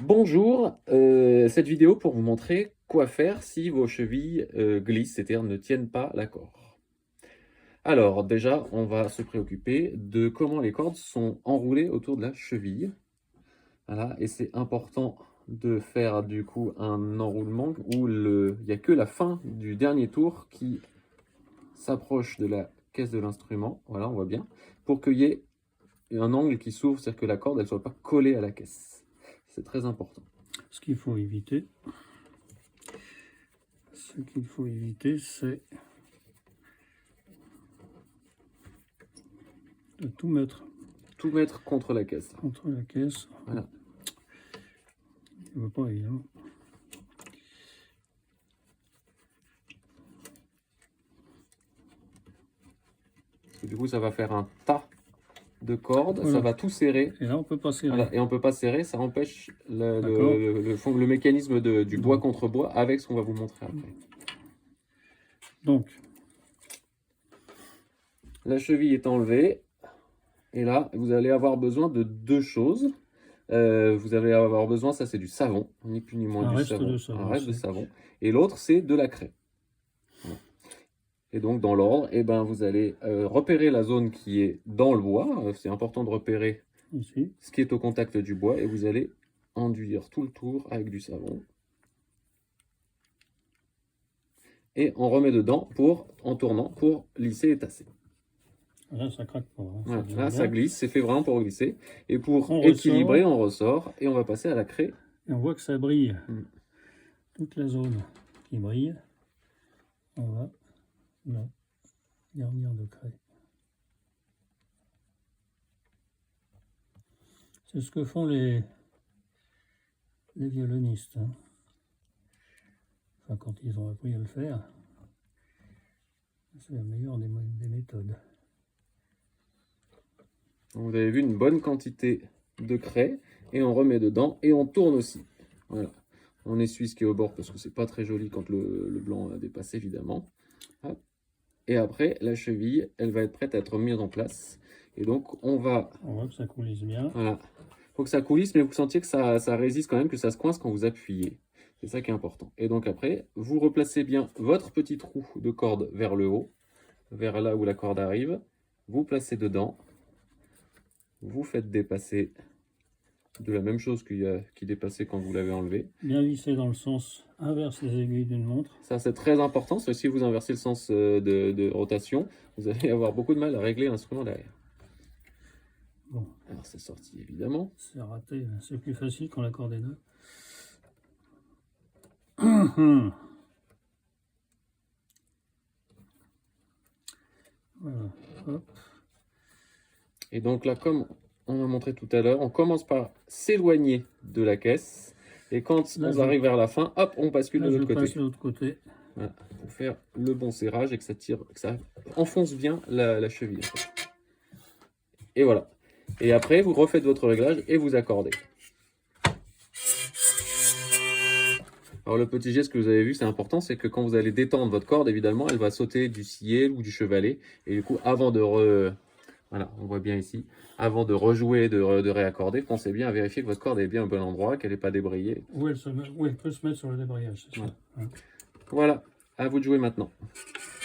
Bonjour, cette vidéo pour vous montrer quoi faire si vos chevilles glissent, c'est-à-dire ne tiennent pas l'accord. Alors déjà, on va se préoccuper de comment les cordes sont enroulées autour de la cheville. Voilà, et c'est important de faire du coup un enroulement où il n'y a que la fin du dernier tour qui s'approche de la caisse de l'instrument, voilà, on voit bien, pour qu'il y ait un angle qui s'ouvre, c'est-à-dire que la corde ne soit pas collée à la caisse. C'est très important. Ce qu'il faut éviter, c'est de tout mettre Tout mettre contre la caisse. contre la caisse. Voilà. Il ne va pas évident. Et du coup, ça va faire un tas de cordes, Voilà. ça va tout serrer. Et là, on peut pas serrer. Voilà. Et on ne peut pas serrer, ça empêche le mécanisme du bois contre bois avec ce qu'on va vous montrer après. Donc, la cheville est enlevée. Et là, vous allez avoir besoin de deux choses. Vous allez avoir besoin, ça c'est du savon, ni plus ni moins Un du reste savon. de savon, Un reste de c'est- savon. Et l'autre, c'est de la craie. Voilà. Et donc, dans l'ordre, eh ben, vous allez repérer la zone qui est dans le bois. C'est important de repérer ici. ce qui est au contact du bois. Et vous allez enduire tout le tour avec du savon. Et on remet dedans en tournant pour lisser et tasser. Là, ça craque pas. Hein. Voilà, Ça là, ça bien. glisse, c'est fait vraiment pour glisser. Et pour On équilibrer, ressort. on ressort et on va passer à la craie. Et on voit que ça brille. Mm. Toute la zone qui brille, on va la garnir de craie. C'est ce que font les violonistes. Hein. Enfin, quand ils ont appris à le faire, c'est la meilleure des méthodes. Vous avez vu une bonne quantité de craie et on remet dedans et on tourne aussi. Voilà. On essuie ce qui est au bord parce que c'est pas très joli quand le blanc a dépassé évidemment. Hop. Et après, la cheville, elle va être prête à être mise en place. Et donc, on va... On voit que ça coulisse bien. Voilà. Faut que ça coulisse, mais vous sentiez que ça résiste quand même, que ça se coince quand vous appuyez. C'est ça qui est important. Et donc après, vous replacez bien votre petit trou de corde vers le haut, vers là où la corde arrive. Vous placez dedans. Vous faites dépasser de la même chose qui dépassait quand vous l'avez enlevé. Bien visser dans le sens inverse des aiguilles d'une montre. Ça, c'est très important, parce que si vous inversez le sens de rotation, vous allez avoir beaucoup de mal à régler l'instrument derrière. Bon, Alors, c'est sorti, évidemment. c'est raté. C'est plus facile quand la corde est neuve. Voilà. Hop. Et donc là, comme on a montré tout à l'heure, on commence par s'éloigner de la caisse. Et quand Là, on arrive vers la fin, hop, on bascule Là, de je l'autre passe côté. de l'autre côté. Voilà, pour faire le bon serrage et que ça tire, que ça enfonce bien la cheville. Et voilà. Et après, vous refaites votre réglage et vous accordez. Alors le petit geste que vous avez vu, c'est important, c'est que quand vous allez détendre votre corde, évidemment, elle va sauter du sillet ou du chevalet. Et du coup, avant de voilà, on voit bien ici, avant de rejouer, de réaccorder, pensez bien à vérifier que votre corde est bien au bon endroit, qu'elle n'est pas débrayée. Où elle peut se mettre sur le débrayage, c'est ça. Ouais. Hein. Voilà, à vous de jouer maintenant.